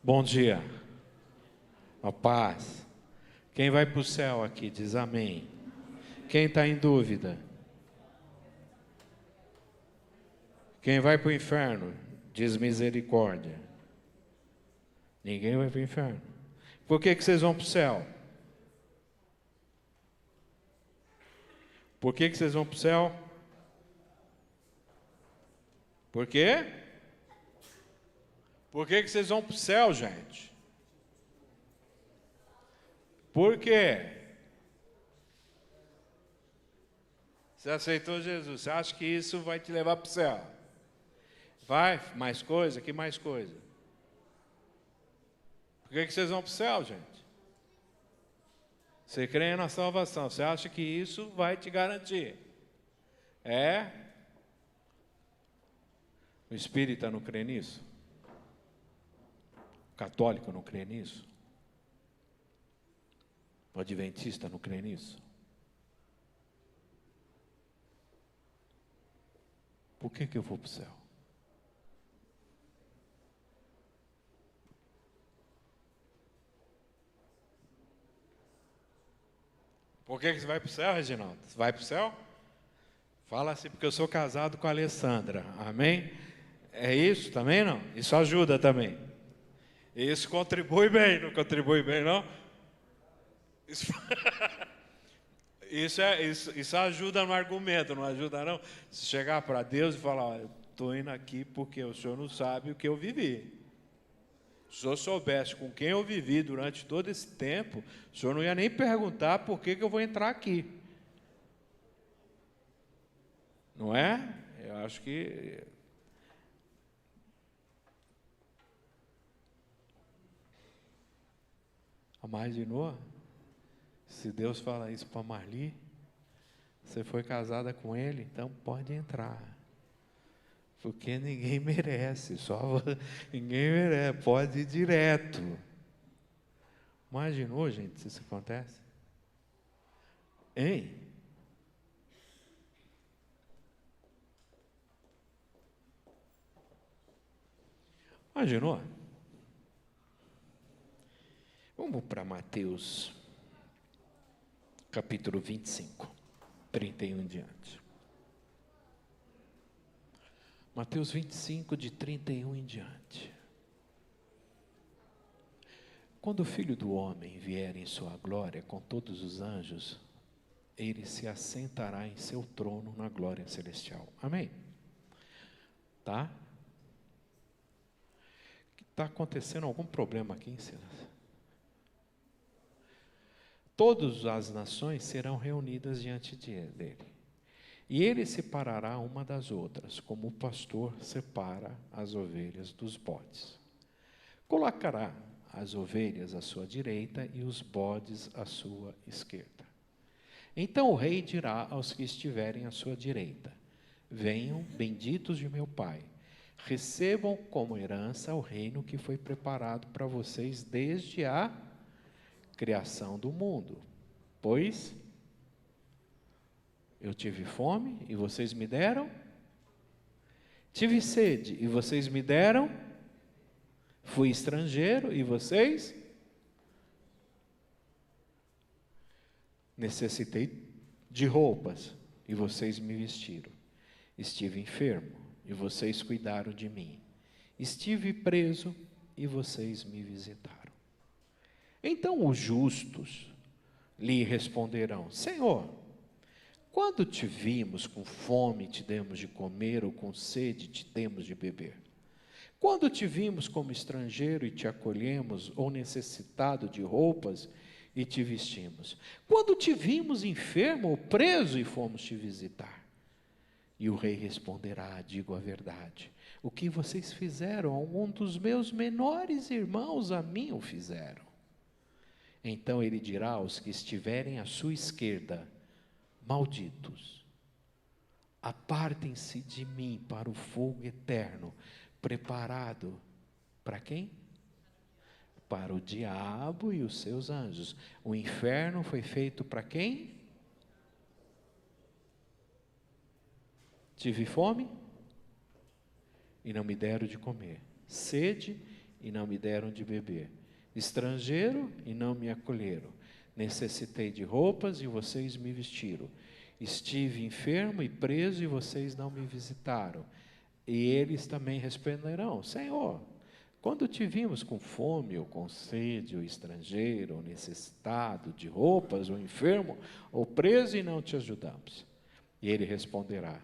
Bom dia, a paz. Quem vai para o céu aqui diz amém. Quem está em dúvida? Quem vai para o inferno diz misericórdia. Ninguém vai para o inferno. Por que vocês vão para o céu? Por que vocês vão para o céu? Por quê? Por que vocês vão para o céu, gente? Por quê? Você aceitou Jesus, você acha que isso vai te levar para o céu? Vai, mais coisa? Que mais coisa? Por que vocês vão para o céu, gente? Você crê na salvação, você acha que isso vai te garantir? É? O espírita não crê nisso? O católico não crê nisso? O adventista não crê nisso? Por que eu vou para o céu? Por que você vai para o céu, Reginaldo? Você vai para o céu? Fala assim, porque eu sou casado com a Alessandra. Amém? É isso também, não? Isso ajuda também. Isso contribui bem, não contribui bem, não? Isso ajuda no argumento, não ajuda, não? Se chegar para Deus e falar, olha, estou indo aqui porque o senhor não sabe o que eu vivi. Se o senhor soubesse com quem eu vivi durante todo esse tempo, o senhor não ia nem perguntar por que eu vou entrar aqui. Não é? Eu acho que... Imaginou? Se Deus fala isso para Marli, você foi casada com ele, então pode entrar. Porque ninguém merece, ninguém merece, pode ir direto. Imaginou, gente, se isso acontece? Hein? Imaginou? Vamos para Mateus, capítulo 25, 31 em diante. Mateus 25, de 31 em diante. Quando o Filho do Homem vier em sua glória com todos os anjos, ele se assentará em seu trono na glória celestial. Amém? Tá? Está acontecendo algum problema aqui em Silas? Todas as nações serão reunidas diante dele. E ele separará uma das outras, como o pastor separa as ovelhas dos bodes. Colocará as ovelhas à sua direita e os bodes à sua esquerda. Então o rei dirá aos que estiverem à sua direita: venham, benditos de meu Pai, recebam como herança o reino que foi preparado para vocês desde a criação do mundo. Pois eu tive fome e vocês me deram, tive sede e vocês me deram, fui estrangeiro e vocês necessitei de roupas e vocês me vestiram, estive enfermo e vocês cuidaram de mim, estive preso e vocês me visitaram. Então os justos lhe responderão: Senhor, quando te vimos com fome, te demos de comer, ou com sede, te demos de beber? Quando te vimos como estrangeiro e te acolhemos, ou necessitado de roupas e te vestimos? Quando te vimos enfermo ou preso e fomos te visitar? E o rei responderá: digo a verdade, o que vocês fizeram a um dos meus menores irmãos, a mim o fizeram. Então ele dirá aos que estiverem à sua esquerda: malditos, apartem-se de mim para o fogo eterno, preparado para quem? Para o diabo e os seus anjos. O inferno foi feito para quem? Tive fome e não me deram de comer, sede e não me deram de beber. Estrangeiro e não me acolheram. Necessitei de roupas e vocês me vestiram. Estive enfermo e preso e vocês não me visitaram. E eles também responderão: Senhor, quando te vimos com fome, ou com sede, ou estrangeiro, ou necessitado de roupas, ou enfermo, ou preso, e não te ajudamos? E ele responderá: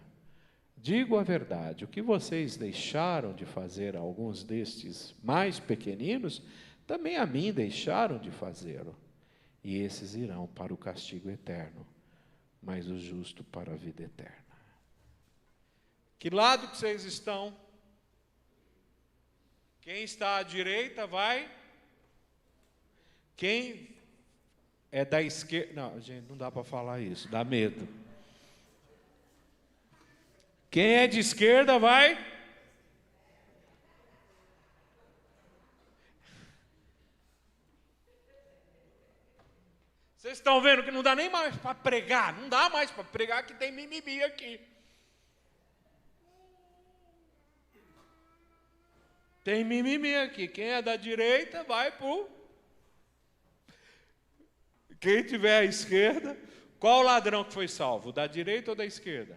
digo a verdade, o que vocês deixaram de fazer a alguns destes mais pequeninos, também a mim deixaram de fazê-lo. E esses irão para o castigo eterno, mas o justo para a vida eterna. Que lado que vocês estão? Quem está à direita vai? Quem é da esquerda? Não, gente, não dá para falar isso, dá medo. Quem é de esquerda vai? Vocês estão vendo que não dá nem mais para pregar, não dá mais para pregar, que tem mimimi aqui. Tem mimimi aqui. Quem é da direita vai pro. Quem tiver à esquerda, qual o ladrão que foi salvo? Da direita ou da esquerda?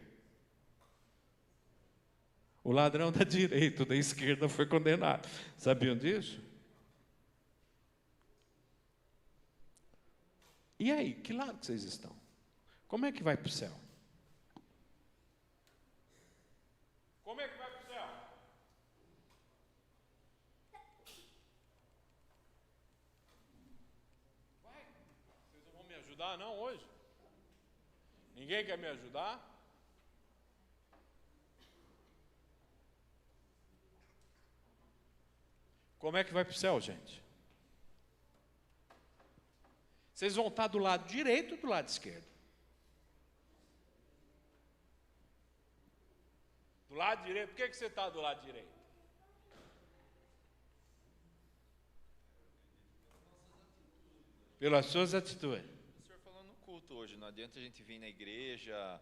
O ladrão da direita ou da esquerda foi condenado. Sabiam disso? E aí, que lado que vocês estão? Como é que vai para o céu? Como é que vai para o céu? Vai. Vocês não vão me ajudar não hoje? Ninguém quer me ajudar? Como é que vai para o céu, gente? Vocês vão estar do lado direito ou do lado esquerdo? Do lado direito? Por que você está do lado direito? Pelas suas atitudes. O senhor falou no culto hoje, não adianta a gente vir na igreja,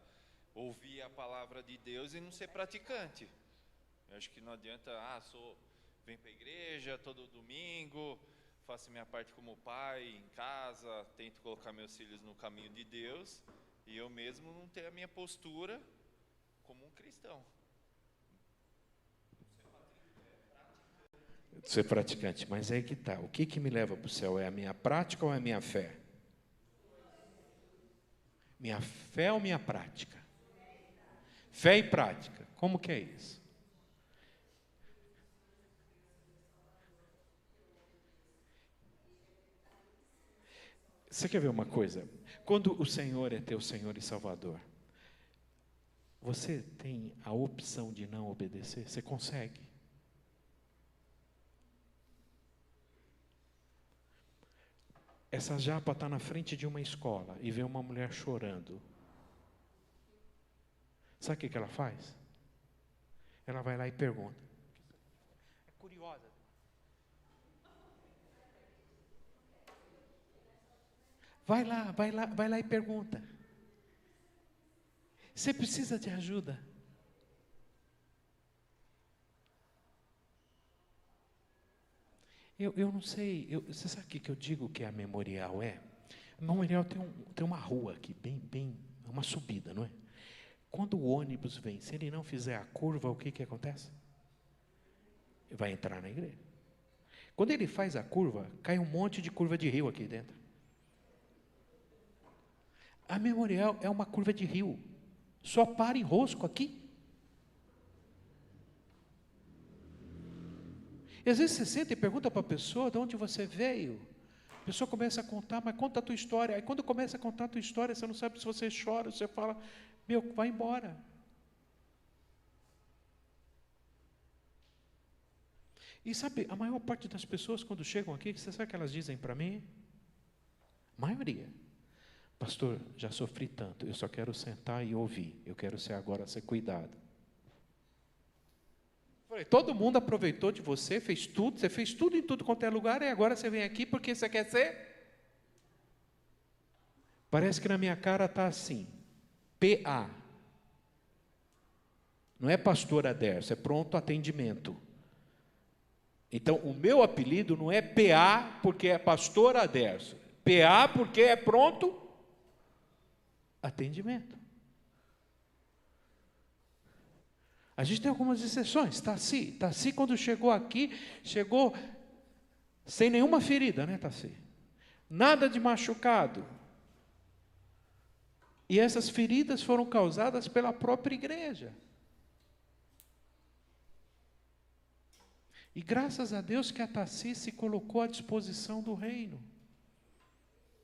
ouvir a palavra de Deus e não ser praticante. Eu acho que não adianta, venho para a igreja todo domingo, faço minha parte como pai, em casa, tento colocar meus filhos no caminho de Deus, e eu mesmo não ter a minha postura como um cristão. Ser praticante, mas aí que está. O que me leva para o céu? É a minha prática ou é a minha fé? Minha fé ou minha prática? Fé e prática. Como que é isso? Você quer ver uma coisa? Quando o Senhor é teu Senhor e Salvador, você tem a opção de não obedecer? Você consegue? Essa japa está na frente de uma escola e vê uma mulher chorando. Sabe o que ela faz? Ela vai lá e pergunta. É curiosa. Vai lá e pergunta. Você precisa de ajuda? Eu não sei, você sabe o que eu digo que a Memorial é? A Memorial tem uma rua aqui, bem, uma subida, não é? Quando o ônibus vem, se ele não fizer a curva, o que acontece? Vai entrar na igreja. Quando ele faz a curva, cai um monte de curva de rio aqui dentro. A Memorial é uma curva de rio. Só para em Rosco aqui. E às vezes você senta e pergunta para a pessoa de onde você veio. A pessoa começa a contar, mas conta a tua história. Aí quando começa a contar a tua história, você não sabe se você chora, você fala, vai embora. E sabe, a maior parte das pessoas quando chegam aqui, você sabe o que elas dizem para mim? A maioria. Pastor, já sofri tanto, eu só quero sentar e ouvir. Eu quero agora ser cuidado. Todo mundo aproveitou de você, fez tudo, você fez tudo em tudo quanto é lugar, e agora você vem aqui porque você quer ser? Parece que na minha cara está assim, PA. Não é pastor Aderso, é pronto atendimento. Então, o meu apelido não é PA porque é pastor Aderso. PA porque é pronto atendimento. A gente tem algumas exceções. Tassi, quando chegou aqui, chegou sem nenhuma ferida, né, Tassi? Nada de machucado. E essas feridas foram causadas pela própria igreja. E graças a Deus que a Tassi se colocou à disposição do reino.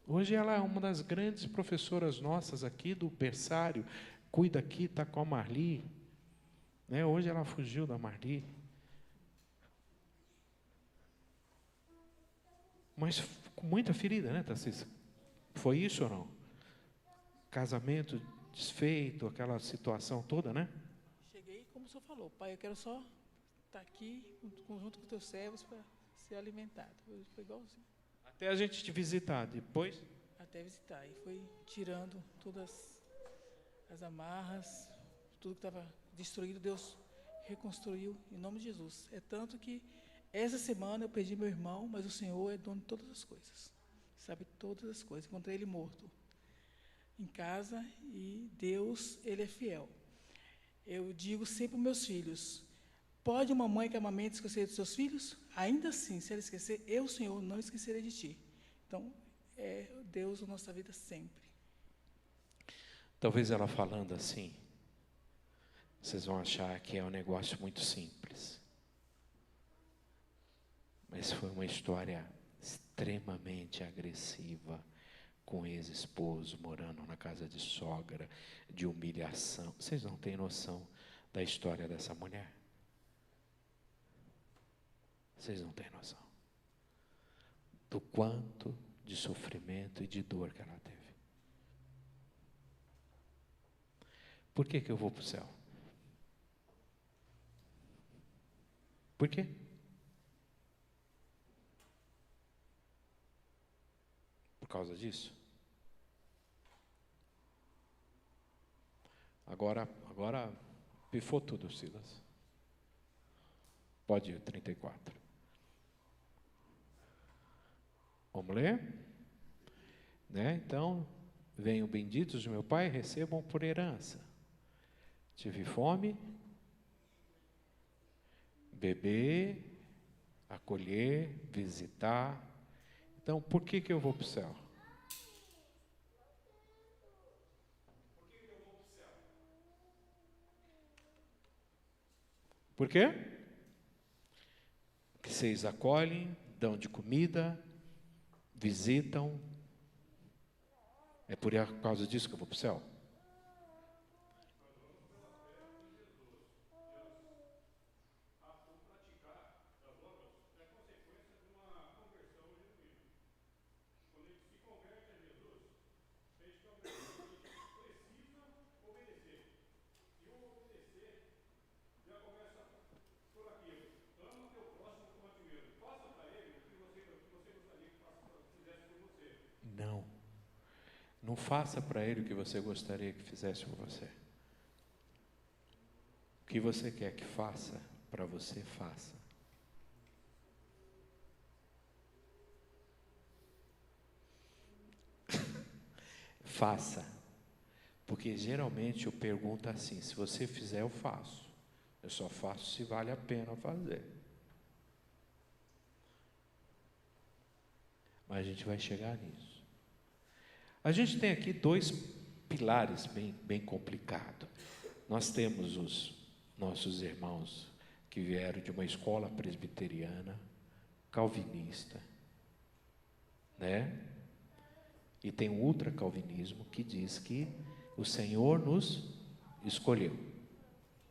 Hoje ela é uma das grandes professoras nossas aqui do berçário. Cuida aqui, está com a Marli. Né? Hoje ela fugiu da Marli. Mas com muita ferida, né, Tassi? Foi isso ou não? Casamento desfeito, aquela situação toda, né? Cheguei, como o senhor falou, pai, eu quero só estar aqui junto com os teus servos para ser alimentado. Foi igualzinho. Até a gente te visitar depois. Até visitar. E foi tirando todas as amarras, tudo que estava destruído, Deus reconstruiu em nome de Jesus. É tanto que essa semana eu perdi meu irmão, mas o Senhor é dono de todas as coisas. Sabe todas as coisas. Encontrei ele morto em casa e Deus, Ele é fiel. Eu digo sempre para meus filhos, pode uma mãe que amamente esquecer dos seus filhos? Ainda assim, se ela esquecer, eu, Senhor, não esquecerei de ti. Então, é Deus na nossa vida sempre. Talvez ela falando assim, vocês vão achar que é um negócio muito simples. Mas foi uma história extremamente agressiva, com ex-esposo, morando na casa de sogra, de humilhação. Vocês não têm noção da história dessa mulher. Vocês não têm noção do quanto de sofrimento e de dor que ela teve. Por que eu vou para o céu? Por quê? Por causa disso? Agora pifou tudo, Silas. Pode ir, 34. Vamos ler? Né? Então, venham benditos de meu Pai, recebam por herança. Tive fome, beber, acolher, visitar. Então, por que eu vou para o céu? Por quê? Porque vocês acolhem, dão de comida, visitam. É por causa disso que eu vou para o céu? Não. Não faça para ele o que você gostaria que fizesse por você. O que você quer que faça, para você, faça. Faça. Porque geralmente eu pergunto assim, se você fizer, eu faço. Eu só faço se vale a pena fazer. Mas a gente vai chegar nisso. A gente tem aqui dois pilares bem complicados. Nós temos os nossos irmãos que vieram de uma escola presbiteriana, calvinista, né? E tem o ultracalvinismo que diz que o Senhor nos escolheu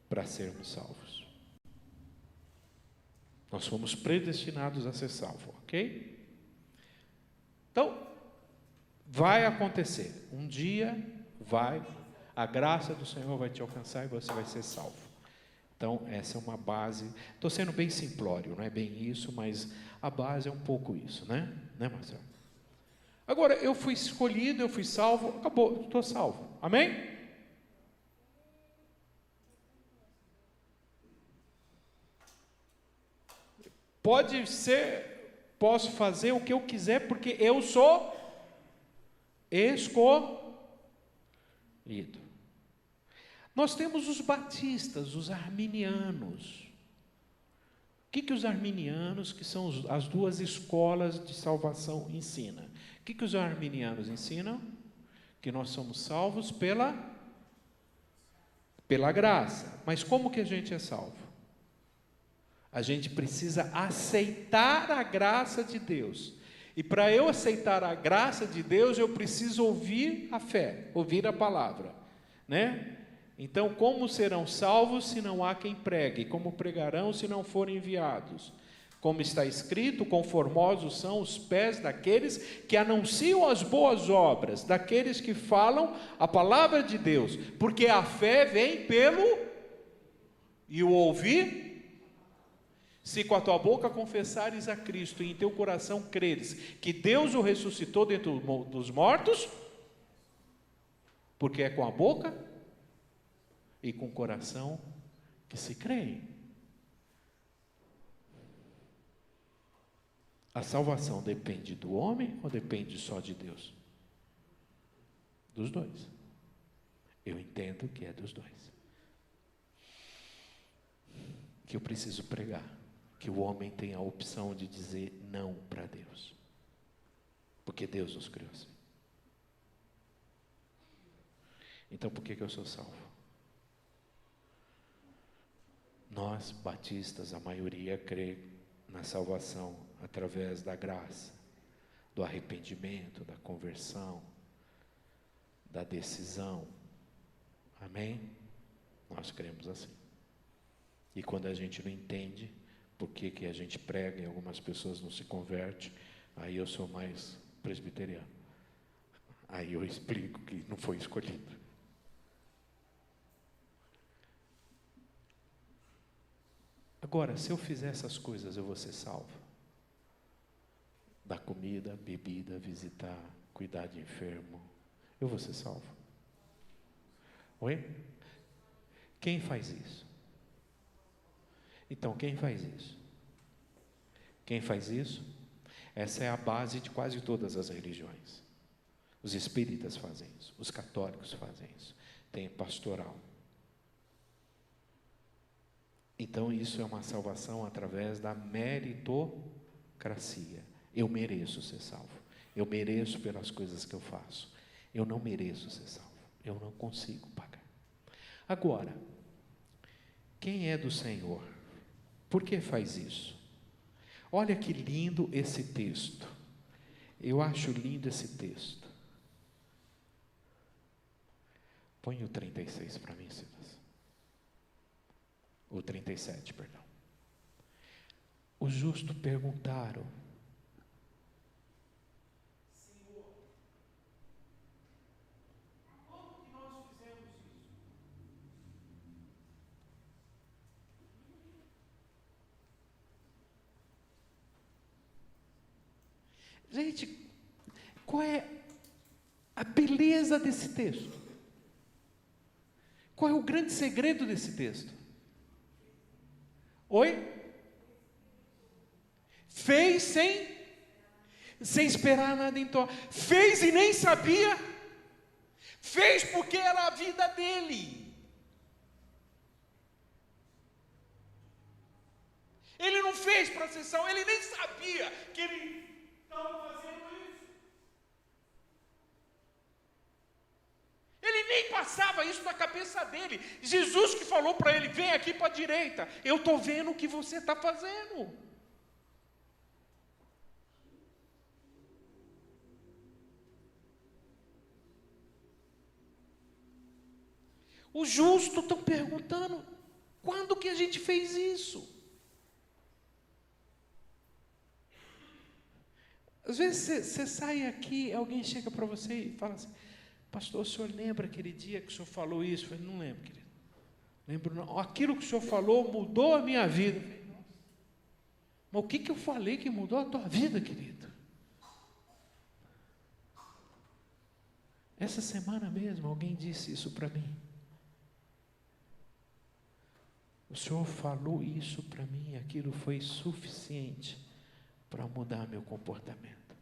para sermos salvos. Nós fomos predestinados a ser salvos, ok? Então, vai acontecer. Um dia a graça do Senhor vai te alcançar e você vai ser salvo. Então, essa é uma base. Estou sendo bem simplório, não é bem isso, mas a base é um pouco isso, né? Né, Marcelo? Agora, eu fui escolhido, eu fui salvo, acabou, estou salvo. Amém? posso fazer o que eu quiser, porque eu sou escolhido. Nós temos os batistas, os arminianos. O que os arminianos, que são as duas escolas de salvação, ensinam? O que os arminianos ensinam? Que nós somos salvos pela graça. Mas como que a gente é salvo? A gente precisa aceitar a graça de Deus. E para eu aceitar a graça de Deus, eu preciso ouvir a fé, ouvir a palavra, né? Então, como serão salvos se não há quem pregue? Como pregarão se não forem enviados? Como está escrito, conformosos são os pés daqueles que anunciam as boas obras, daqueles que falam a palavra de Deus, porque a fé vem pelo e o ouvir. Se com a tua boca confessares a Cristo e em teu coração creres que Deus o ressuscitou dentre dos mortos, porque é com a boca e com o coração que se crê. A salvação depende do homem ou depende só de Deus? Dos dois. Eu entendo que é dos dois. Que eu preciso pregar, que o homem tem a opção de dizer não para Deus, porque Deus nos criou assim. Então por que eu sou salvo? Nós, batistas, a maioria crê na salvação através da graça, do arrependimento, da conversão, da decisão. Amém? Nós cremos assim. E quando a gente não entende por que a gente prega e algumas pessoas não se convertem, aí eu sou mais presbiteriano. Aí eu explico que não foi escolhido. Agora, se eu fizer essas coisas, eu vou ser salvo. Dar comida, bebida, visitar, cuidar de enfermo, eu vou ser salvo. Oi? Quem faz isso? Então, quem faz isso? Quem faz isso? Essa é a base de quase todas as religiões. Os espíritas fazem isso, os católicos fazem isso, tem pastoral. Então, isso é uma salvação através da meritocracia. Eu mereço ser salvo. Eu mereço pelas coisas que eu faço. Eu não mereço ser salvo. Eu não consigo pagar. Agora, quem é do Senhor? Por que faz isso? Olha que lindo esse texto. Eu acho lindo esse texto. Põe o 36 para mim, Silas. O 37, perdão. Os justos perguntaram: Senhor, como que nós fizemos isso? Gente, qual é a beleza desse texto? Qual é o grande segredo desse texto? Oi? Fez sem esperar nada em troca. Fez e nem sabia. Fez porque era a vida dele. Ele não fez procissão, ele nem sabia que ele estava fazendo isso. Ele nem passava isso na cabeça dele. Jesus que falou para ele: vem aqui para a direita, eu estou vendo o que você está fazendo. Os justos estão perguntando: quando que a gente fez isso? Às vezes você sai aqui, alguém chega para você e fala assim: pastor, o senhor lembra aquele dia que o senhor falou isso? Eu falei: não lembro, querido. Lembro não. Aquilo que o senhor falou mudou a minha vida. Eu falei: nossa. Mas o que eu falei que mudou a tua vida, querido? Essa semana mesmo alguém disse isso para mim. O Senhor falou isso para mim, aquilo foi suficiente para mudar meu comportamento.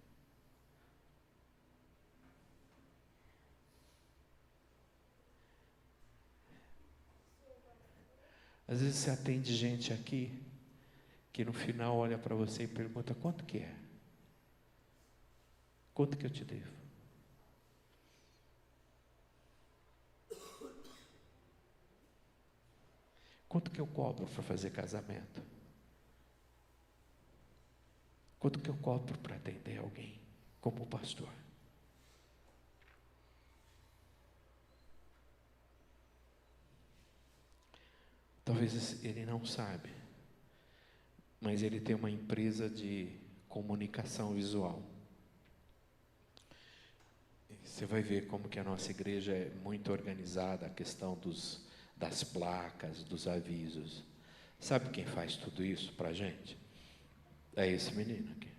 Às vezes você atende gente aqui que no final olha para você e pergunta: quanto que é? Quanto que eu te devo? Quanto que eu cobro para fazer casamento? Quanto que eu cobro para atender alguém como pastor? Talvez ele não sabe, mas ele tem uma empresa de comunicação visual. Você vai ver como que a nossa igreja é muito organizada, a questão das placas, dos avisos. Sabe quem faz tudo isso para a gente? É esse menino aqui.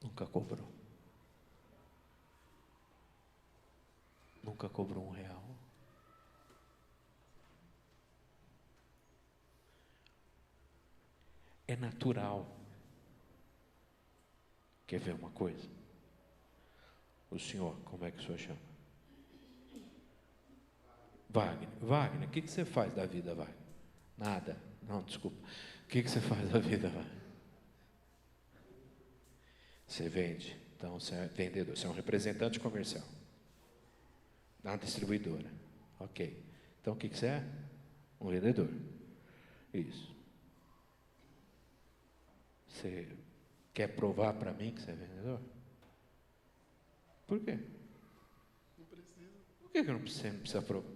Nunca cobrou. Nunca cobrou R$1. É natural. Quer ver uma coisa? O senhor, como é que o senhor chama? Wagner. Wagner, o que você faz da vida, Wagner? Nada. Não, desculpa. O que você faz da vida, Wagner? Você vende. Então, você é vendedor. Você é um representante comercial. Na distribuidora. Ok. Então, o que você é? Um vendedor. Isso. Você quer provar para mim que você é vendedor? Por quê? Não precisa. Por que não precisa provar?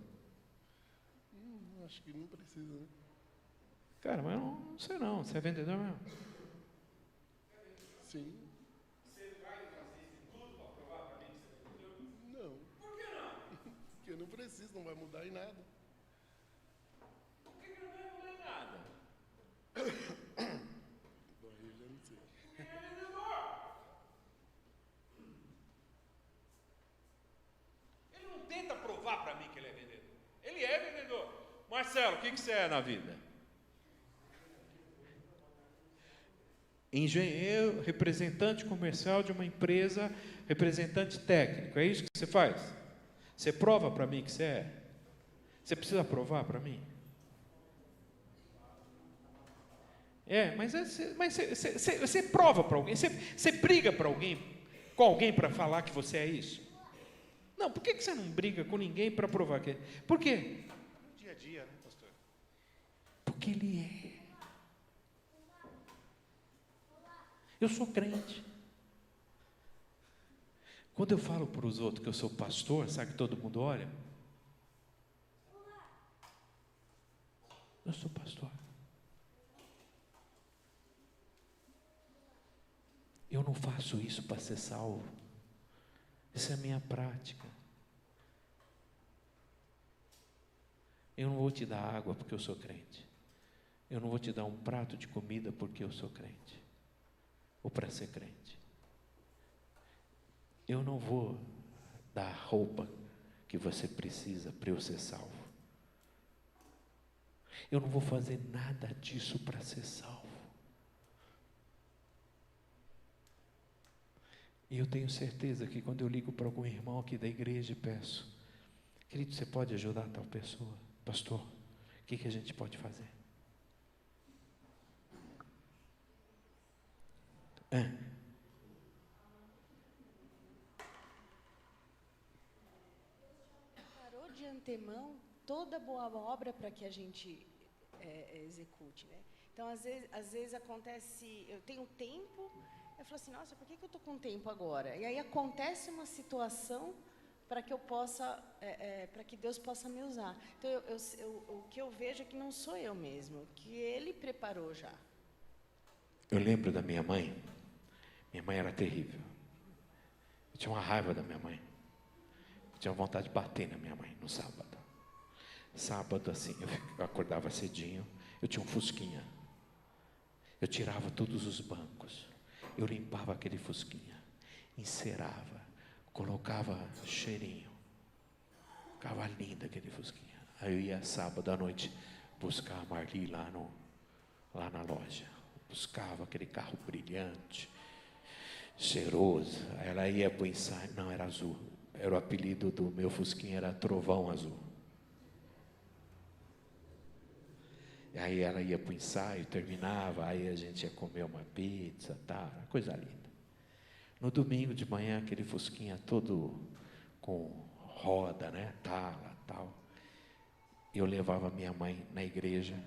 Acho que não precisa, né? Cara, mas eu não sei não. Você é vendedor mesmo? Sim. Você vai fazer isso tudo para provar para mim que você é vendedor? Não. Por que não? Porque não precisa, não vai mudar em nada. Por que não vai mudar em nada? Bom, eu já não sei. Ele é vendedor. Ele não tenta provar para mim que ele é vendedor. Ele é vendedor. Marcelo, o que você é na vida? Engenheiro, representante comercial de uma empresa, representante técnico. É isso que você faz? Você prova para mim que você é? Você precisa provar para mim? Mas você prova para alguém? Você briga com alguém para falar que você é isso? Não, por que você não briga com ninguém para provar que é? Por quê? No dia a dia, né, pastor? Porque ele é. Eu sou crente. Quando eu falo para os outros que eu sou pastor, sabe que todo mundo olha? Eu sou pastor. Eu não faço isso para ser salvo. Isso é a minha prática. Eu não vou te dar água porque eu sou crente. Eu não vou te dar um prato de comida porque eu sou crente. Ou para ser crente. Eu não vou dar a roupa que você precisa para eu ser salvo. Eu não vou fazer nada disso para ser salvo. E eu tenho certeza que quando eu ligo para algum irmão aqui da igreja e peço: querido, você pode ajudar tal pessoa? Pastor, o que a gente pode fazer? Preparou de antemão toda boa obra para que a gente execute, né? Então, às vezes acontece, eu tenho tempo, eu falo assim, nossa, por que eu estou com tempo agora? E aí acontece uma situação para que eu possa, para que Deus possa me usar. Então, o que eu vejo é que não sou eu mesmo, que Ele preparou já. Eu lembro da minha mãe. Minha mãe era terrível. Eu tinha uma raiva da minha mãe. Eu tinha vontade de bater na minha mãe no sábado. Sábado, assim, eu acordava cedinho, eu tinha um fusquinha. Eu tirava todos os bancos. Eu limpava aquele fusquinha. Encerava. colocava cheirinho. Ficava lindo aquele fusquinha. Aí eu ia sábado à noite buscar a Marli lá na loja. Buscava aquele carro brilhante, cheiroso. Aí ela ia para o ensaio. Não, era azul. Era o apelido do meu fusquinha, era Trovão Azul. E aí ela ia para o ensaio, terminava, aí a gente ia comer uma pizza, tá, coisa linda. No domingo de manhã, aquele fusquinha todo com roda, né, tala, tal. Eu levava minha mãe na igreja,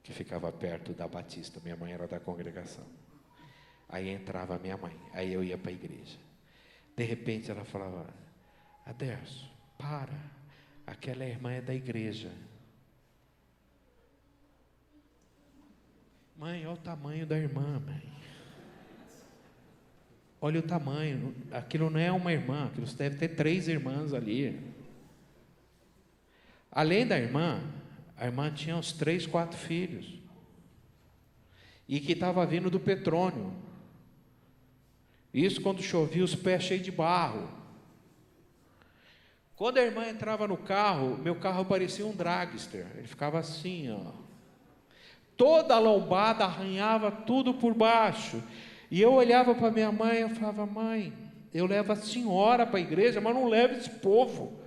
que ficava perto da Batista. Minha mãe era da congregação. Aí entrava minha mãe, aí eu ia para a igreja. De repente ela falava: Aderso, para, aquela irmã é da igreja. Mãe, olha o tamanho da irmã, mãe. Olha o tamanho, aquilo não é uma irmã, aquilo deve ter 3 irmãs ali. Além da irmã, a irmã tinha uns 3, 4 filhos. E que estava vindo do Petrônio. Isso quando chovia, os pés cheios de barro. Quando a irmã entrava no carro, meu carro parecia um dragster. Ele ficava assim, ó. Toda a lombada arranhava tudo por baixo. E eu olhava para minha mãe e eu falava: mãe, eu levo a senhora para a igreja, mas não levo esse povo.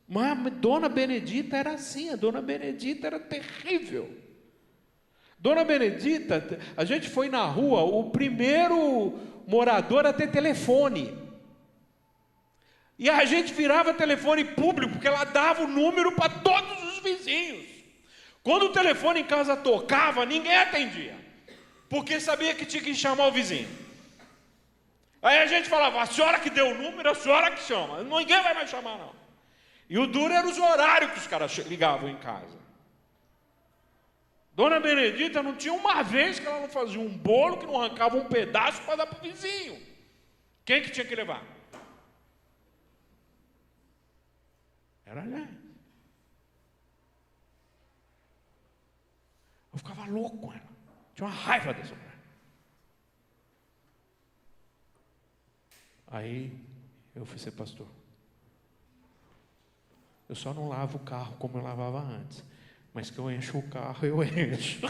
Mas Dona Benedita era assim, a Dona Benedita era terrível. Dona Benedita, a gente foi na rua, o primeiro morador a ter telefone. E a gente virava telefone público, porque ela dava o número para todos os vizinhos. Quando o telefone em casa tocava, ninguém atendia, porque sabia que tinha que chamar o vizinho. Aí a gente falava: a senhora que deu o número, a senhora que chama, ninguém vai mais chamar não. E o duro era os horários que os caras ligavam em casa. Dona Benedita não tinha uma vez que ela não fazia um bolo, que não arrancava um pedaço para dar para o vizinho. Quem que tinha que levar? Era ela. Eu ficava louco com ela. Tinha uma raiva dessa mulher. Aí eu fui ser pastor. Eu só não lavo o carro como eu lavava antes. Mas que eu encho o carro, eu encho.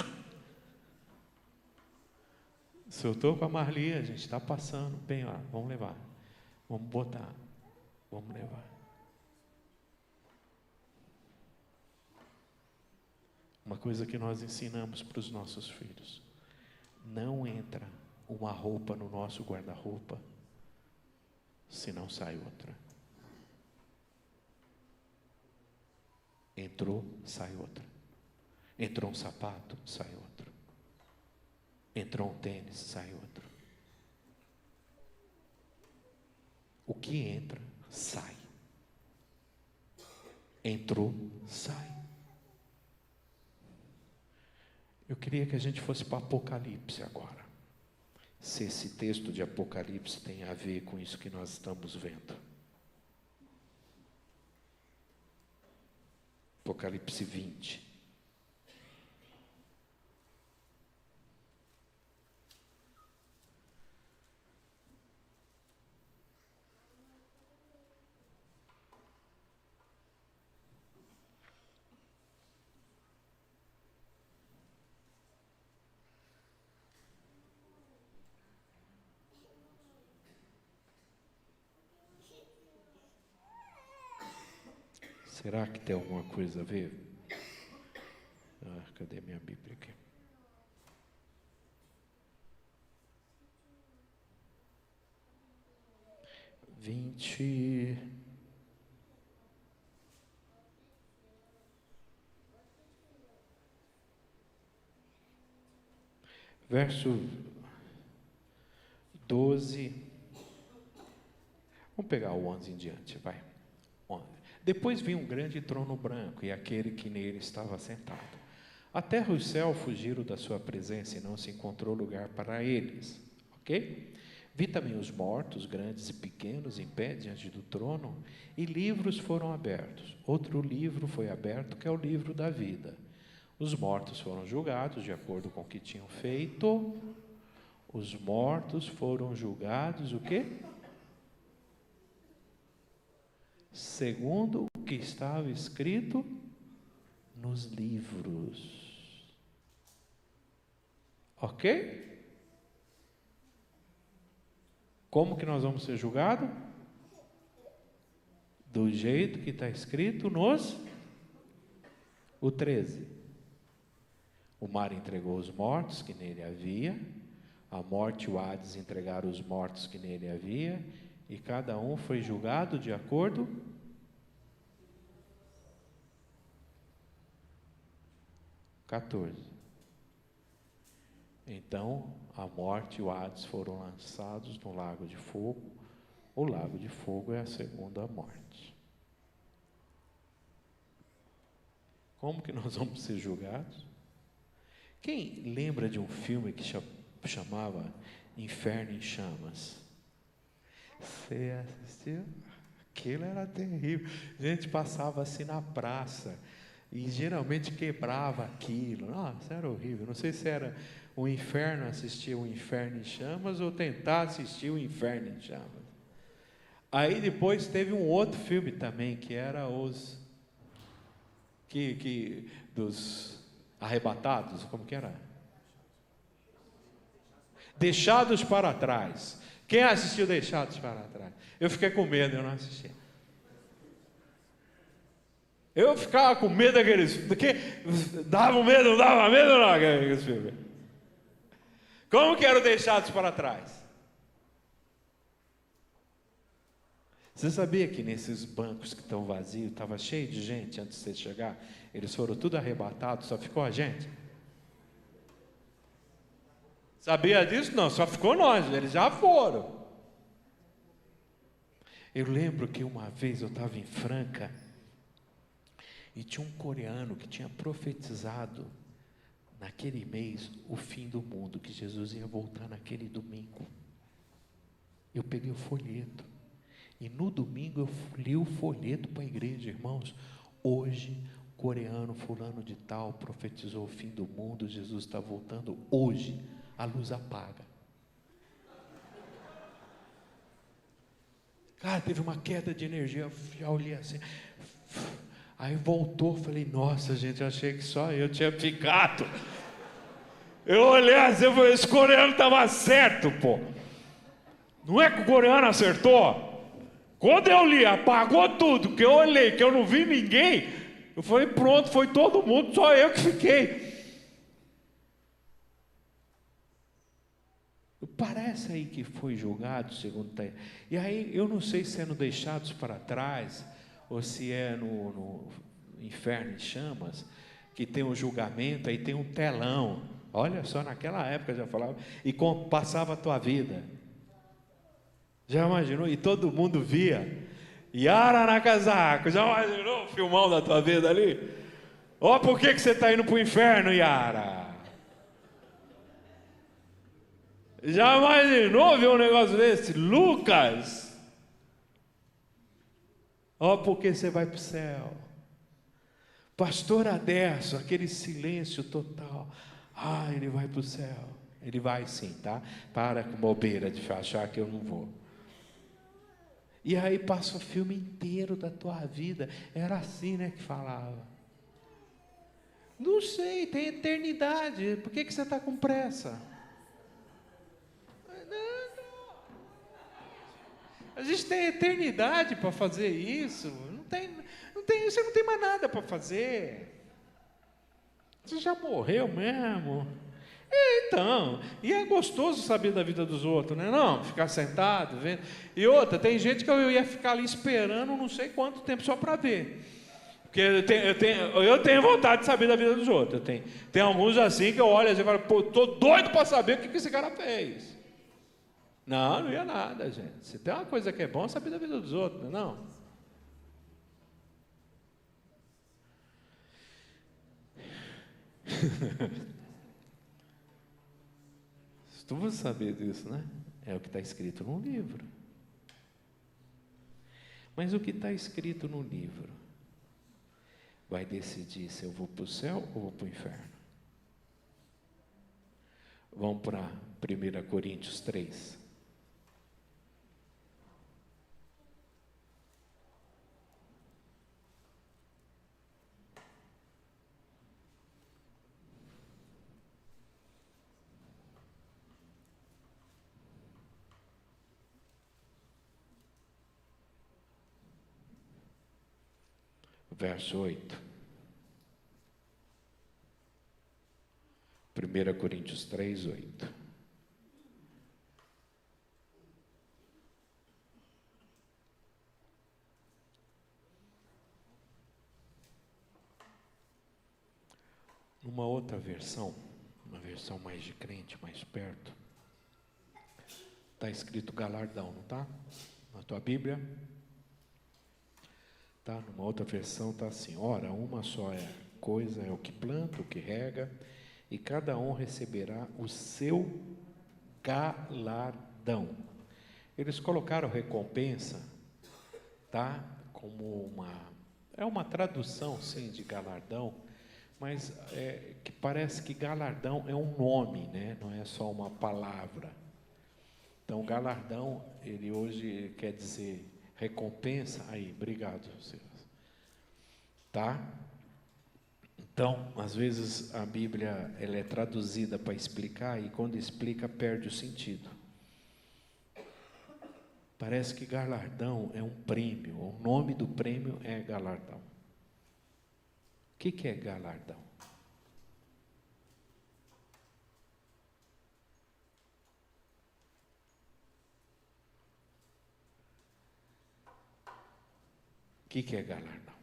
Se eu estou com a Marli, a gente está passando, bem lá, vamos levar. Vamos botar. Vamos levar. Uma coisa que nós ensinamos para os nossos filhos: não entra uma roupa no nosso guarda-roupa se não sai outra. Entrou, sai outra. Entrou um sapato, sai outro. Entrou um tênis, sai outro. O que entra, sai. Entrou, sai. Eu queria que a gente fosse para Apocalipse agora. Se esse texto de Apocalipse tem a ver com isso que nós estamos vendo. Apocalipse 20. Será que tem alguma coisa a ver? Cadê minha Bíblia aqui? Verso 12. Vamos pegar o 11 em diante, vai. 11. Depois vinha um grande trono branco e aquele que nele estava sentado. A terra e o céu fugiram da sua presença e não se encontrou lugar para eles. Ok? Vi também os mortos, grandes e pequenos, em pé diante do trono, e livros foram abertos. Outro livro foi aberto, que é o livro da vida. Os mortos foram julgados de acordo com o que tinham feito. Os mortos foram julgados o quê? segundo o que estava escrito nos livros. Ok? Como que nós vamos ser julgados? Do jeito que está escrito o 13. O mar entregou os mortos que nele havia, a morte e o Hades entregaram os mortos que nele havia, e cada um foi julgado de acordo. Então, a morte e o Hades foram lançados no lago de fogo. O lago de fogo é a segunda morte. Como que nós vamos ser julgados? Quem lembra de um filme que chamava Inferno em Chamas? Você assistiu? Aquilo era terrível. A gente passava assim na praça e geralmente quebrava aquilo. Nossa, era horrível. Não sei se era o inferno assistir o Inferno em Chamas ou tentar assistir o Inferno em Chamas. Aí depois teve um outro filme também, que era os dos arrebatados, como que era? Deixados para trás. Quem assistiu Deixados para trás? Eu fiquei com medo, eu não assisti. Eu ficava com medo daqueles... Dava medo, não dava medo não, aqueles filmes. Como que eram Deixados para trás? Você sabia que nesses bancos que estão vazios, estava cheio de gente antes de você chegar? Eles foram tudo arrebatados, só ficou a gente? Sabia disso? Não, só ficou nós, eles já foram. Eu lembro que uma vez eu estava em Franca e tinha um coreano que tinha profetizado naquele mês o fim do mundo, que Jesus ia voltar naquele domingo. Eu peguei o folheto e no domingo eu li o folheto para a igreja, irmãos. Hoje, coreano fulano de tal profetizou o fim do mundo, Jesus está voltando hoje, a luz apaga. Cara, teve uma queda de energia, eu já olhei assim, aí voltou, falei, nossa gente, eu achei que só eu tinha ficado. Eu olhei assim, eu falei, esse coreano estava certo, pô. Não é que o coreano acertou? Quando eu li, apagou tudo, que eu olhei, que eu não vi ninguém, eu falei, pronto, foi todo mundo, só eu que fiquei. Parece aí que foi julgado, segundo está aí. E aí, eu não sei se é no Deixados para Trás, ou se é no Inferno em Chamas, que tem o julgamento, aí tem um telão. Olha só, naquela época já falava, e passava a tua vida. Já imaginou? E todo mundo via. Yara na casaco, já imaginou o filmão da tua vida ali? Ó, por que você está indo para o inferno, Yara? Já imaginou ver um negócio desse? Lucas! Ó, porque você vai para o céu. Pastor Aderso, aquele silêncio total. Ah, ele vai para o céu. Ele vai sim, tá? Para com bobeira de achar que eu não vou. E aí passa o filme inteiro da tua vida. Era assim, né, que falava. Não sei, tem eternidade. Por que você está com pressa? A gente tem eternidade para fazer isso. Você não tem mais nada para fazer. Você já morreu mesmo. Então, e é gostoso saber da vida dos outros, né? Não, ficar sentado, vendo. E outra, tem gente que eu ia ficar ali esperando não sei quanto tempo só para ver. Porque eu tenho vontade de saber da vida dos outros. Tem alguns assim que eu olho assim e falo, pô, tô doido para saber o que esse cara fez. Não ia nada, gente. Se tem uma coisa que é bom, é saber da vida dos outros, não é não? Tu vai saber disso, né? É o que está escrito no livro. Mas o que está escrito no livro vai decidir se eu vou para o céu ou vou para o inferno. Vamos para 1 Coríntios 3. verso 8. 1 Coríntios 3, 8. Numa outra versão, uma versão mais de crente, mais perto, está escrito galardão, não está? Na tua Bíblia? Tá? Numa outra versão está assim: ora, uma só coisa é o que planta, o que rega, e cada um receberá o seu galardão. Eles colocaram recompensa, tá? Como uma tradução, sim, de galardão, mas que parece que galardão é um nome, né? Não é só uma palavra. Então, galardão, ele hoje quer dizer recompensa. Aí, obrigado, Silas. Tá? Então, às vezes a Bíblia ela é traduzida para explicar, e quando explica perde o sentido. Parece que galardão é um prêmio, o nome do prêmio é galardão. O que é galardão? O que é galardão?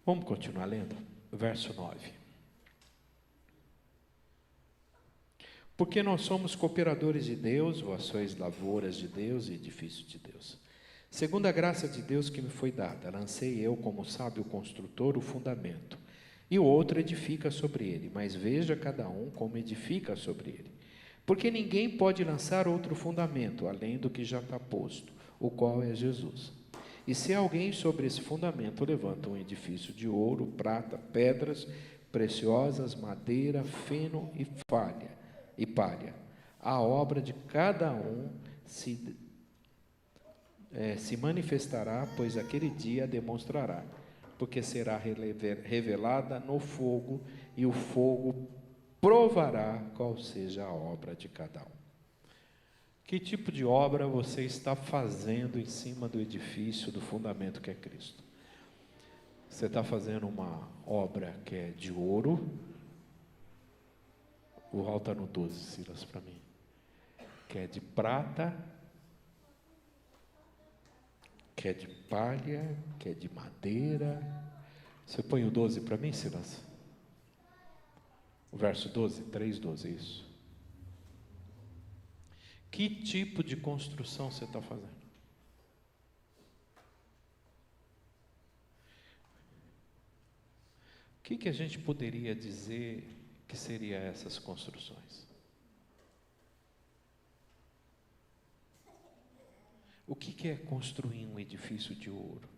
Vamos continuar lendo? Verso 9. Porque nós somos cooperadores de Deus, vós sois lavouras de Deus e edifício de Deus. Segundo a graça de Deus que me foi dada, lancei eu, como sábio construtor, o fundamento, e o outro edifica sobre ele, mas veja cada um como edifica sobre ele. Porque ninguém pode lançar outro fundamento, além do que já está posto, o qual é Jesus. E se alguém sobre esse fundamento levanta um edifício de ouro, prata, pedras preciosas, madeira, feno e palha, a obra de cada um se manifestará, pois aquele dia a demonstrará, porque será revelada no fogo, e o fogo provará qual seja a obra de cada um. Que tipo de obra você está fazendo em cima do edifício, do fundamento que é Cristo? Você está fazendo uma obra que é de ouro? Volta no 12, Silas, para mim. Que é de prata, que é de palha, que é de madeira. Você põe o 12 para mim, Silas? O verso 12, 3:12, isso. Que tipo de construção você está fazendo? O que a gente poderia dizer que seria essas construções? O que é construir um edifício de ouro?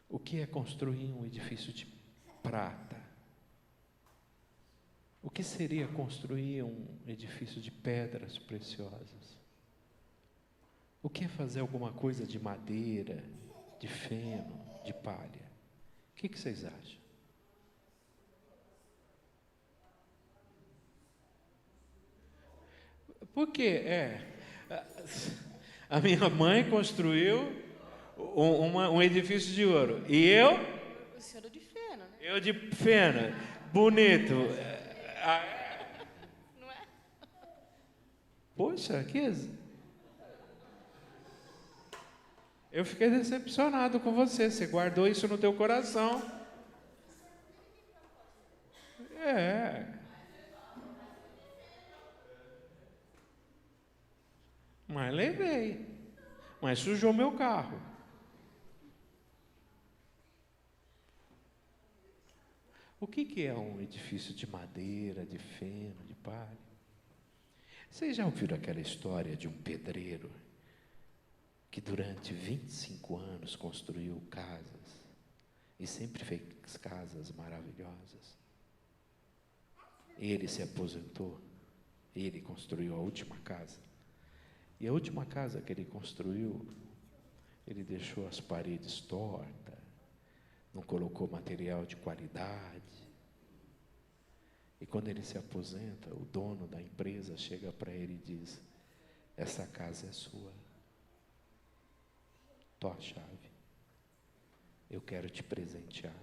O que é construir um edifício de prata? O que seria construir um edifício de pedras preciosas? O que é fazer alguma coisa de madeira, de feno, de palha? O que vocês acham? Porque a minha mãe construiu um edifício de ouro. E eu? O senhor de feno, né? Eu de feno. Bonito. Não é? Poxa, eu fiquei decepcionado com você. Você guardou isso no teu coração. Mas levei. Mas sujou meu carro. O que é um edifício de madeira, de feno, de palha? Vocês já ouviram aquela história de um pedreiro que durante 25 anos construiu casas e sempre fez casas maravilhosas? Ele se aposentou, ele construiu a última casa. E a última casa que ele construiu, ele deixou as paredes tortas, não colocou material de qualidade. E quando ele se aposenta, o dono da empresa chega para ele e diz: essa casa é sua. Tua chave. Eu quero te presentear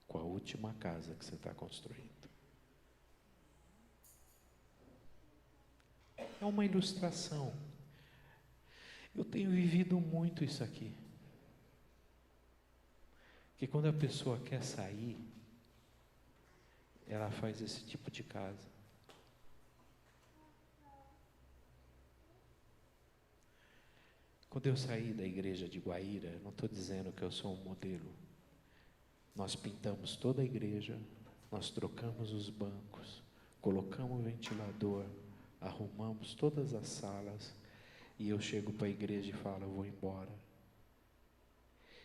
com a última casa que você está construindo. É uma ilustração. Eu tenho vivido muito isso aqui. Que quando a pessoa quer sair, ela faz esse tipo de casa. Quando eu saí da igreja de Guaíra, não estou dizendo que eu sou um modelo. Nós pintamos toda a igreja, nós trocamos os bancos, colocamos o ventilador, arrumamos todas as salas, e eu chego para a igreja e falo: eu vou embora.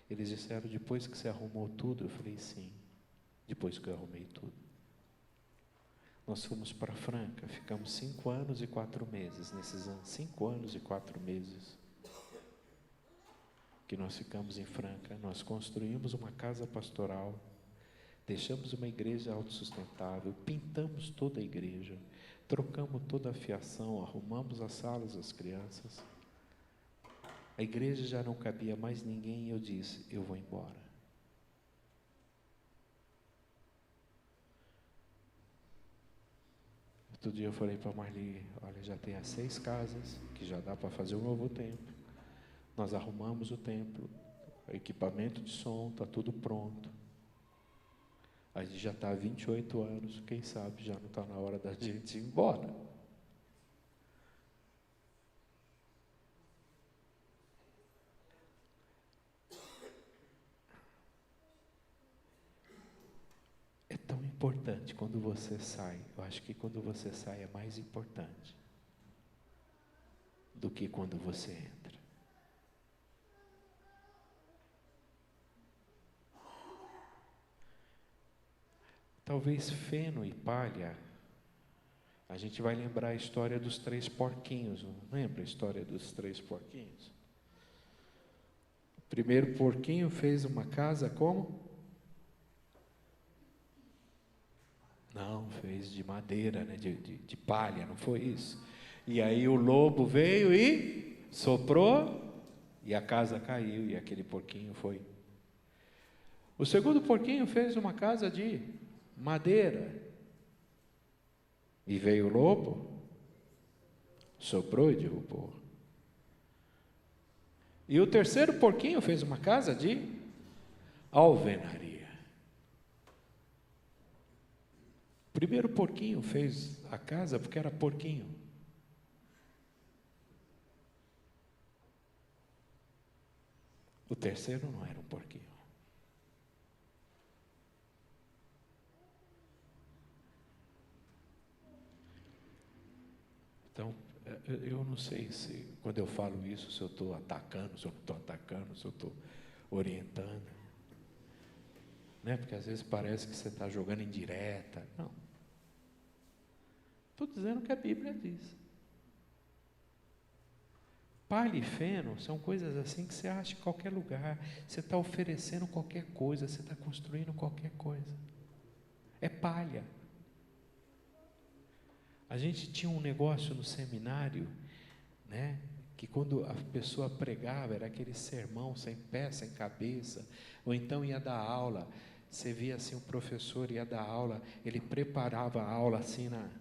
Eles disseram: depois que você arrumou tudo? Eu falei: sim, depois que eu arrumei tudo. Nós fomos para Franca, ficamos 5 anos e 4 meses, nesses anos, 5 anos e 4 meses, que nós ficamos em Franca, nós construímos uma casa pastoral, deixamos uma igreja autossustentável, pintamos toda a igreja, trocamos toda a fiação, arrumamos as salas das crianças. A igreja já não cabia mais ninguém e eu disse: eu vou embora. Outro dia eu falei para a Marli: olha, já tem as 6 casas, que já dá para fazer um novo templo. Nós arrumamos o templo, o equipamento de som, está tudo pronto. A gente já está há 28 anos, quem sabe já não está na hora da gente ir embora. É tão importante quando você sai. Eu acho que quando você sai é mais importante do que quando você entra. Talvez feno e palha, a gente vai lembrar a história dos 3 porquinhos. Não lembra a história dos 3 porquinhos? O primeiro porquinho fez uma casa como? Não, fez de madeira, né? de palha, não foi isso? E aí o lobo veio e soprou, e a casa caiu, e aquele porquinho foi. O segundo porquinho fez uma casa de madeira, e veio o lobo, soprou e derrubou. E o terceiro porquinho fez uma casa de alvenaria. O primeiro porquinho fez a casa porque era porquinho. O terceiro não era um porquinho. Então, eu não sei se, quando eu falo isso, se eu estou atacando, se eu não estou atacando, se eu estou orientando. Né? Porque às vezes parece que você está jogando indireta. Não. Estou dizendo o que a Bíblia diz. Palha e feno são coisas assim que você acha em qualquer lugar. Você está oferecendo qualquer coisa, você está construindo qualquer coisa. É palha. A gente tinha um negócio no seminário, né, que quando a pessoa pregava, era aquele sermão sem pé, sem cabeça, ou então ia dar aula, você via assim, o professor ia dar aula, ele preparava a aula assim na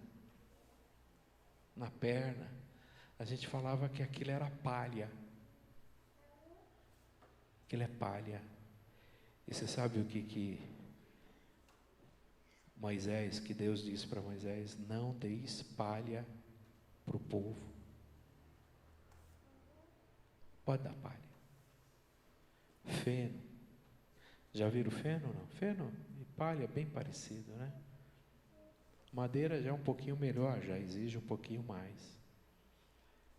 perna, a gente falava que aquilo era palha, aquilo é palha. E você sabe o que Moisés, que Deus disse para Moisés: não deis palha para o povo. Pode dar palha. Feno. Já viram feno ou não? Feno e palha é bem parecido, né? Madeira já é um pouquinho melhor, já exige um pouquinho mais.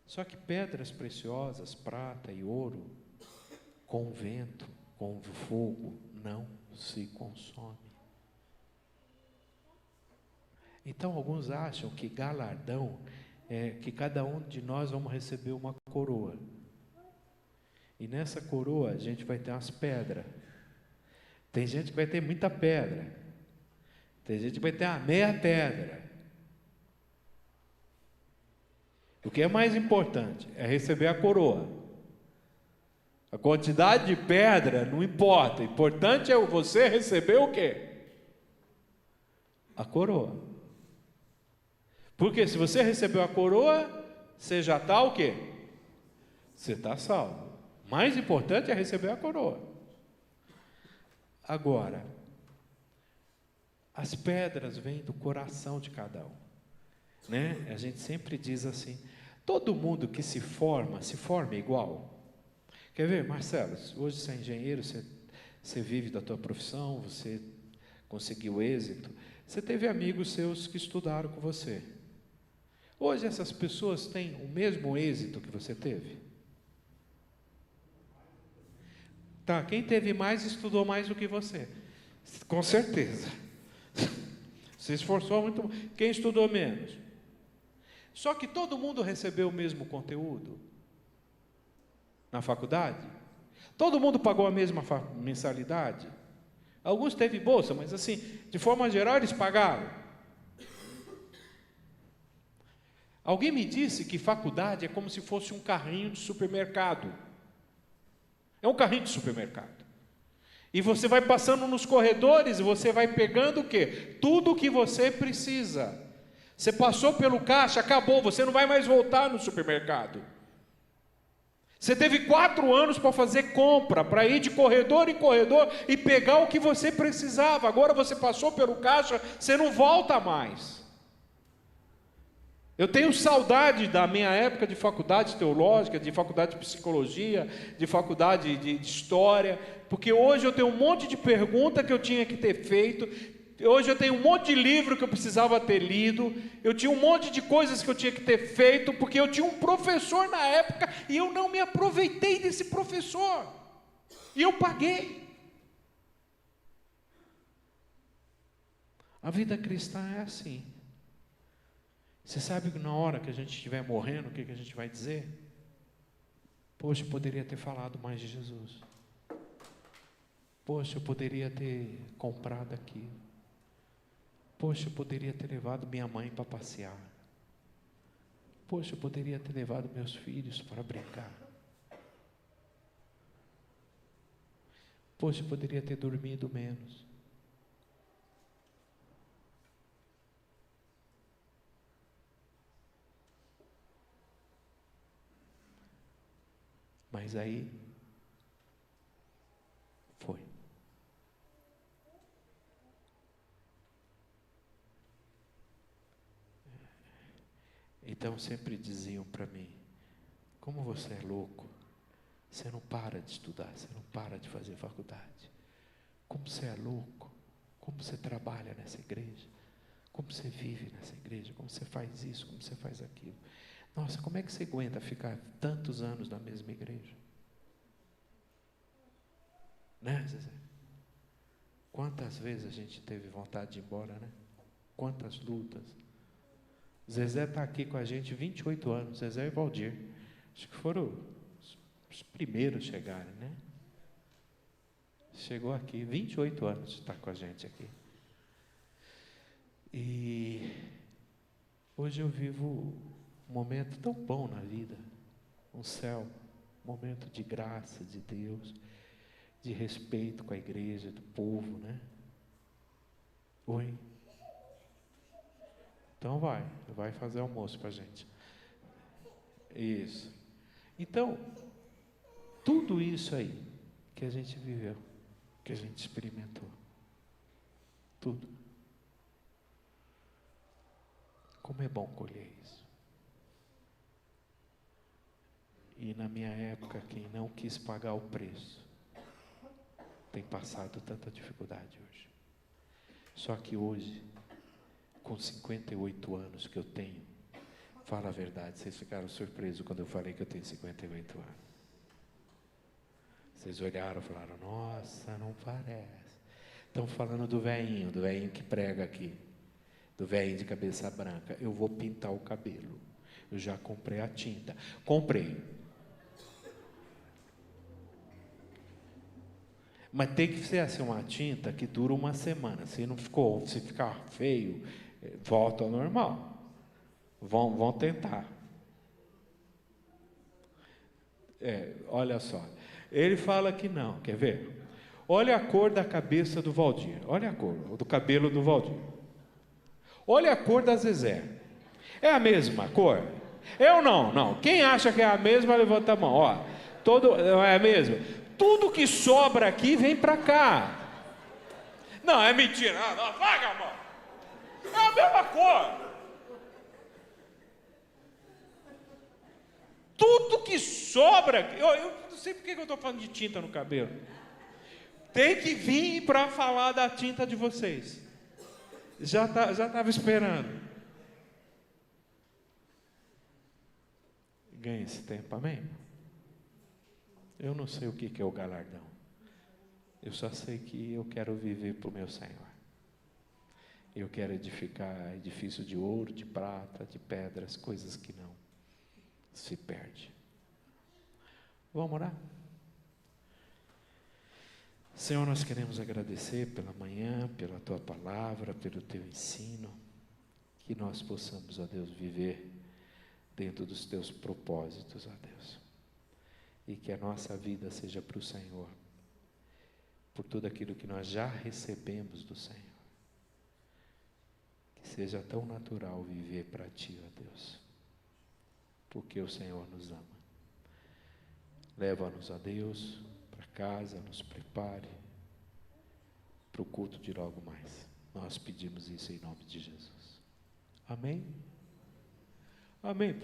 Só que pedras preciosas, prata e ouro, com vento, com fogo, não se consome. Então, alguns acham que galardão é que cada um de nós vamos receber uma coroa. E nessa coroa a gente vai ter umas pedras. Tem gente que vai ter muita pedra. Tem gente que vai ter meia pedra. O que é mais importante é receber a coroa. A quantidade de pedra não importa. O importante é você receber o quê? A coroa. Porque se você recebeu a coroa, você já está o quê? Você está salvo. O mais importante é receber a coroa. Agora, as pedras vêm do coração de cada um, né? A gente sempre diz assim, todo mundo que se forma igual. Quer ver, Marcelo, hoje você é engenheiro, você vive da tua profissão, você conseguiu êxito, você teve amigos seus que estudaram com você. Hoje essas pessoas têm o mesmo êxito que você teve? Tá, quem teve mais estudou mais do que você? Com certeza. Se esforçou muito. Quem estudou menos? Só que todo mundo recebeu o mesmo conteúdo na faculdade? Todo mundo pagou a mesma mensalidade? Alguns teve bolsa, mas assim, de forma geral eles pagaram. Alguém me disse que faculdade é como se fosse um carrinho de supermercado. É um carrinho de supermercado. E você vai passando nos corredores e você vai pegando o quê? Tudo o que você precisa. Você passou pelo caixa, acabou, você não vai mais voltar no supermercado. Você teve 4 anos para fazer compra, para ir de corredor em corredor e pegar o que você precisava. Agora você passou pelo caixa, você não volta mais. Eu tenho saudade da minha época de faculdade teológica, de faculdade de psicologia, de faculdade de história, porque hoje eu tenho um monte de pergunta que eu tinha que ter feito, hoje eu tenho um monte de livro que eu precisava ter lido, eu tinha um monte de coisas que eu tinha que ter feito, porque eu tinha um professor na época e eu não me aproveitei desse professor, e eu paguei. A vida cristã é assim. Você sabe que na hora que a gente estiver morrendo, o que a gente vai dizer? Poxa, eu poderia ter falado mais de Jesus. Poxa, eu poderia ter comprado aquilo. Poxa, eu poderia ter levado minha mãe para passear. Poxa, eu poderia ter levado meus filhos para brincar. Poxa, eu poderia ter dormido menos. Mas aí foi. Então sempre diziam para mim, como você é louco, você não para de estudar, você não para de fazer faculdade. Como você é louco, como você trabalha nessa igreja, como você vive nessa igreja, como você faz isso, como você faz aquilo. Nossa, como é que você aguenta ficar tantos anos na mesma igreja? Né, Zezé? Quantas vezes a gente teve vontade de ir embora, né? Quantas lutas. Zezé está aqui com a gente 28 anos, Zezé e Valdir. Acho que foram os primeiros a chegarem, né? Chegou aqui, 28 anos está com a gente aqui. E hoje eu vivo um momento tão bom na vida, um céu, um momento de graça de Deus, de respeito com a igreja, do povo, né? Oi? Então vai fazer almoço para a gente. Isso. Então, tudo isso aí que a gente viveu, que a gente experimentou, tudo. Como é bom colher isso. E na minha época, quem não quis pagar o preço, tem passado tanta dificuldade hoje. Só que hoje, com 58 anos que eu tenho, fala a verdade, vocês ficaram surpresos quando eu falei que eu tenho 58 anos. Vocês olharam e falaram, nossa, não parece. Estão falando do velhinho que prega aqui, do velhinho de cabeça branca. Eu vou pintar o cabelo. Eu já comprei a tinta. Comprei. Mas tem que ser assim, uma tinta que dura uma semana. Se não ficou, se ficar feio, volta ao normal. Vão tentar. Olha só. Ele fala que não, quer ver? Olha a cor da cabeça do Valdir. Olha a cor do cabelo do Valdir. Olha a cor da Zezé. É a mesma cor? Eu não, não. Quem acha que é a mesma, levanta a mão. Ó, é a mesma. Tudo que sobra aqui vem para cá. Não, é mentira. Não, vaga a mão. É a mesma cor. Tudo que sobra, eu não sei por que eu estou falando de tinta no cabelo. Tem que vir para falar da tinta de vocês. Já estava esperando. Ganha esse tempo, amém? Eu não sei o que é o galardão. Eu só sei que eu quero viver para o meu Senhor. Eu quero edificar edifício de ouro, de prata, de pedras, coisas que não se perde. Vamos orar? Senhor, nós queremos agradecer pela manhã, pela Tua palavra, pelo Teu ensino, que nós possamos, ó Deus, viver dentro dos Teus propósitos, ó Deus, e que a nossa vida seja para o Senhor, por tudo aquilo que nós já recebemos do Senhor, que seja tão natural viver para Ti, ó Deus, porque o Senhor nos ama. Leva-nos, ó Deus, para casa, nos prepare para o culto de logo mais. Nós pedimos isso em nome de Jesus. Amém? Amém.